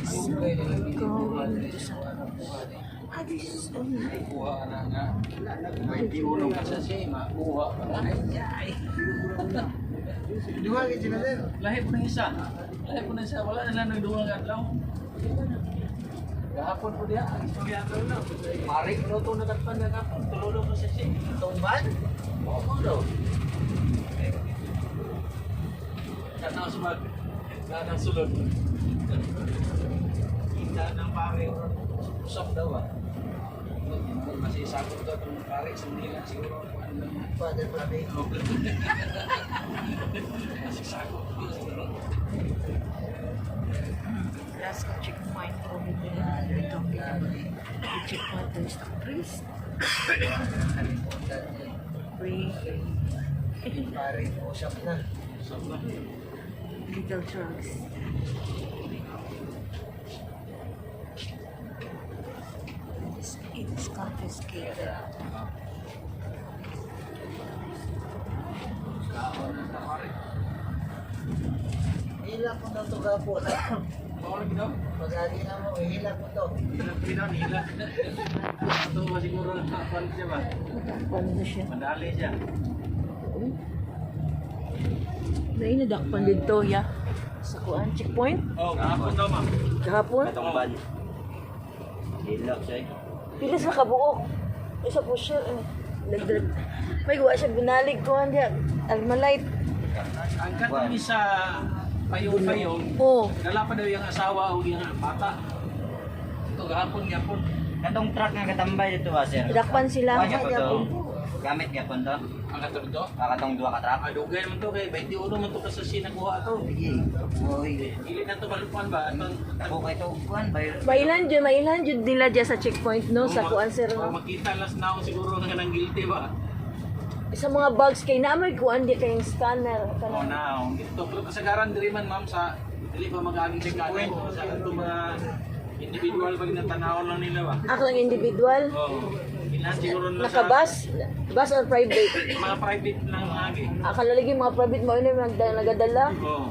Going to sa Addis Kuha na nga. May tiulong ka sa sima. Kuha ka na. Ay. Dua ka sila sir. Lahi po na isa. Lahi po na isa. Wala na lang nagduwa ka lang. Gahapon po diya. Istorya ko na. Mari ko ito nagatpan na kapon. Tululong ko sa sima. Tumban? Oo mo daw. Kanaw sumag. Kanang sulod. Kita ng pare. Usap daw ah. Masih sakit tuh tarik sembilan siguro Pada pare. Masih sakit siguro. last checkpoint over there. We're talking about the checkpoint to stop priest. Free Pare, usap na. Usap na. little drugs. It's confiscated. Hila ko na ito kapon. Bawal ginaw. Pag-agi na mo, hila ko to. Ginaw nila. Ito ba siguro nakapan siya ba? Nadakpan na siya. Madali siya. Nadakpan dito, ya. Sa kuan checkpoint. Oh, kahapon daw ma'am. Kahapon. Katong Hilak siya. Pilis na kabuok. Isa po siya. Nagdag. May gawa siya binalig ko. Hindi. Almalite. Ang katami sa payong-payong, Oo. dala pa daw yung asawa o yung bata. Ito gahapon gapon. Katong truck nga katambay dito ba, sir? Nadakpan sila. Kuha niya po to. Gamit niya po to. Ang katong ito. Katong dua ka truck. Adugay naman to kay 21 man to kasi sinakuha to. Sige. Uy. Dili na to malupan ba? Atong Ako kay to kuan bay. Mailan dyan nila dyan sa checkpoint, no? Sa kuan, sir, o no? makita last now siguro nga nang guilty ba? Sa mga bags kay naman kuan di kayong scanner. Oh Kanang now. Ito pero kasagaran diri man ma'am sa dili pa mag-agi sa sa ato mga individual pag natanawon lang nila ba. ako lang individual. Oh. Ilan siguro na sa Nakabus? Bus or private? mga private lang mga agi. Akala lagi mga private mo yun nagadala. Oh.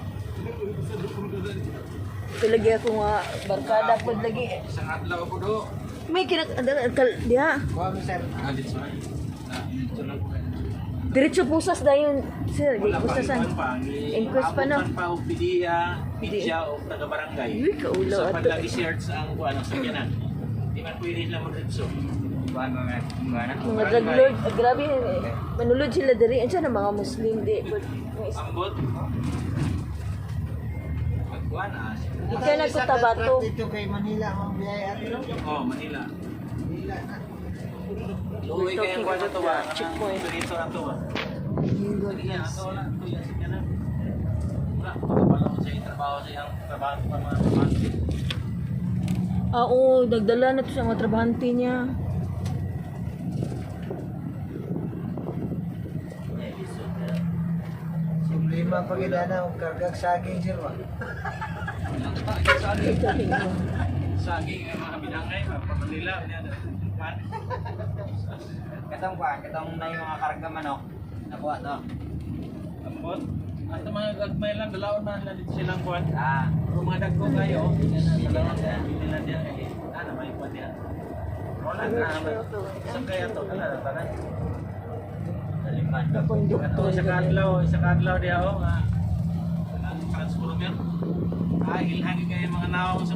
Ito lagi ako nga barkada po lagi. Isang adlaw po do. May diha. Kuha mo sir. Dito na. Dito na po. Diretso pusas dayon, sir. Di Wala pa pusasan. iban pa. Inquest pa, no? Abutan pa o pidiya, pizza o taga-barangay. Uy, kaulaw Sa ato. panlagi search ang kuha ng sakyanan. Di man pwede sila mag-ritso. Kuan mo nga. Kuan na. Mga drug lord, grabe manulod sila diri. Ansa na mga Muslim di. Ambot. Magkuha na. Di ka nagkutabato. Dito kay Manila, ang biyaya ito. Oh, Manila. Hila na. Luwi kayo kuha sa tuwa. Checkpoint. Dito na tuwa. Sige yan. Ito wala. Ito yan. Sakyanan. Wala. Pagkapala ko sa yung trabaho sa yung trabaho pa mga pamangkin. Oo, dagdala na to sa mga trabahante niya. Problema pag ilana, ang kargag saging sir. Saging. Saging. Mga binangay. Mga Manila. Kan. Katong kuan, katong na yung mga karga manok. Nakuha to. Ambot. At ang mga gagmay lang, dalaon na nila dito silang kuwan. Ah. Kung mga dagko kayo, dalaon na nila diyan. Ano, may kuwan diyan. Wala na. Isang kaya to. Wala na, tanan. Daliman. Ito, isa kadlaw diya, oh. Transformer. Ilhagi kayo mga naong sa